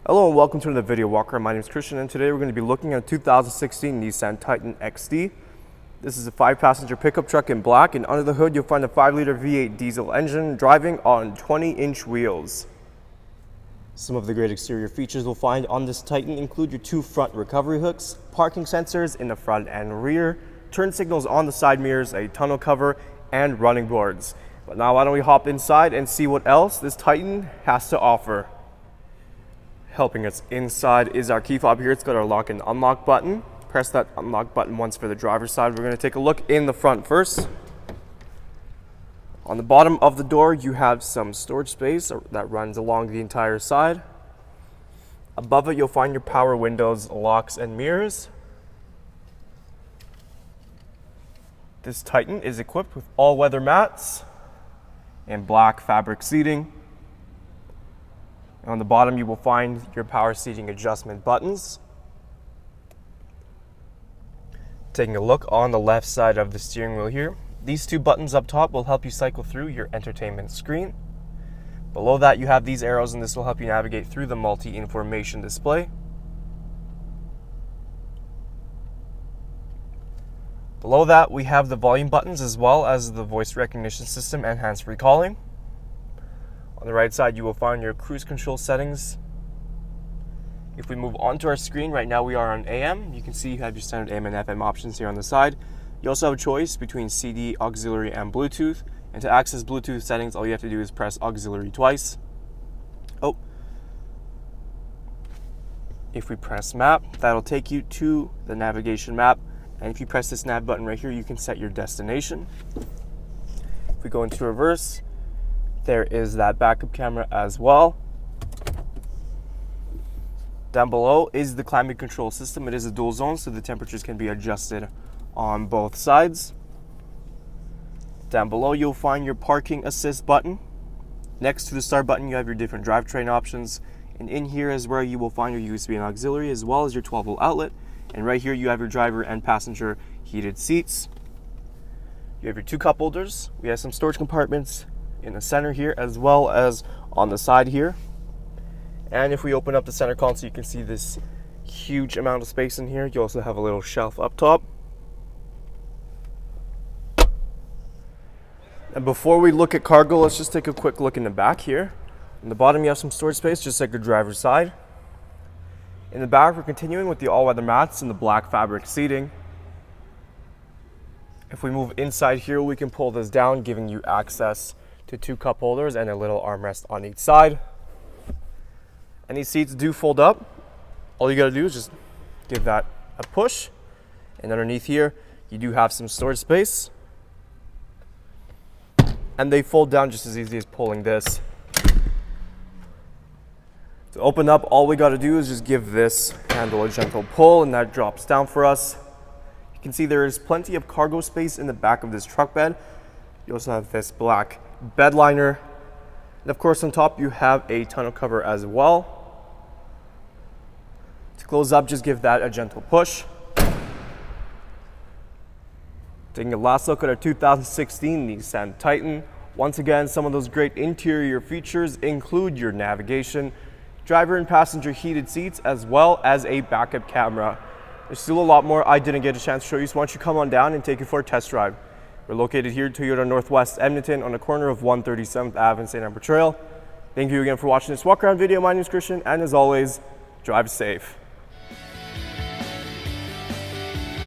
Hello and welcome to another video walker. My name is Christian and today we're going to be looking at a 2016 Nissan Titan XD. This is a 5-passenger pickup truck in black, and under the hood you'll find a 5-liter V8 diesel engine driving on 20-inch wheels. Some of the great exterior features we'll find on this Titan include your 2 front recovery hooks, parking sensors in the front and rear, turn signals on the side mirrors, a tonneau cover, and running boards. But now why don't we hop inside and see what else this Titan has to offer. Helping us inside is our key fob here. It's got our lock and unlock button. Press that unlock button once for the driver's side. We're going to take a look in the front first. On the bottom of the door, you have some storage space that runs along the entire side. Above it, you'll find your power windows, locks, and mirrors. This Titan is equipped with all-weather mats and black fabric seating. On the bottom, you will find your power seating adjustment buttons. Taking a look on the left side of the steering wheel here, these 2 buttons up top will help you cycle through your entertainment screen. Below that, you have these arrows, and this will help you navigate through the multi-information display. Below that, we have the volume buttons as well as the voice recognition system and hands-free calling. On the right side, you will find your cruise control settings. If we move on to our screen, right now we are on AM. You can see you have your standard AM and FM options here on the side. You also have a choice between CD, auxiliary, and Bluetooth. And to access Bluetooth settings, all you have to do is press auxiliary twice. If we press map, that'll take you to the navigation map. And if you press this nav button right here, you can set your destination. If we go into reverse, there is that backup camera as well. Down below is the climate control system. It is a dual zone, so the temperatures can be adjusted on both sides. Down below, you'll find your parking assist button. Next to the start button, you have your different drivetrain options. And in here is where you will find your USB and auxiliary, as well as your 12-volt outlet. And right here, you have your driver and passenger heated seats. You have your 2 cup holders. We have some storage compartments in the center here, as well as on the side here. And if we open up the center console, you can see this huge amount of space in here. You also have a little shelf up top. And before we look at cargo, let's just take a quick look in the back here. On the bottom, you have some storage space, just like the driver's side. In the back, we're continuing with the all-weather mats and the black fabric seating. If we move inside here, we can pull this down, giving you access to 2 cup holders and a little armrest on each side. And these seats do fold up. All you gotta do is just give that a push. And underneath here, you do have some storage space. And they fold down just as easy as pulling this. To open up, all we gotta do is just give this handle a gentle pull, and that drops down for us. You can see there is plenty of cargo space in the back of this truck bed. You also have this black bed liner, and of course on top you have a tonneau cover as well. To close up, just give that a gentle push. Taking a last look at our 2016 Nissan Titan. Once again, some of those great interior features include your navigation, driver and passenger heated seats, as well as a backup camera. There's still a lot more I didn't get a chance to show you, so why don't you come on down and take it for a test drive. We're located here at Toyota Northwest Edmonton on the corner of 137th Ave and St.Albert Trail. Thank you again for watching this walk around video. My name is Christian, and as always, drive safe.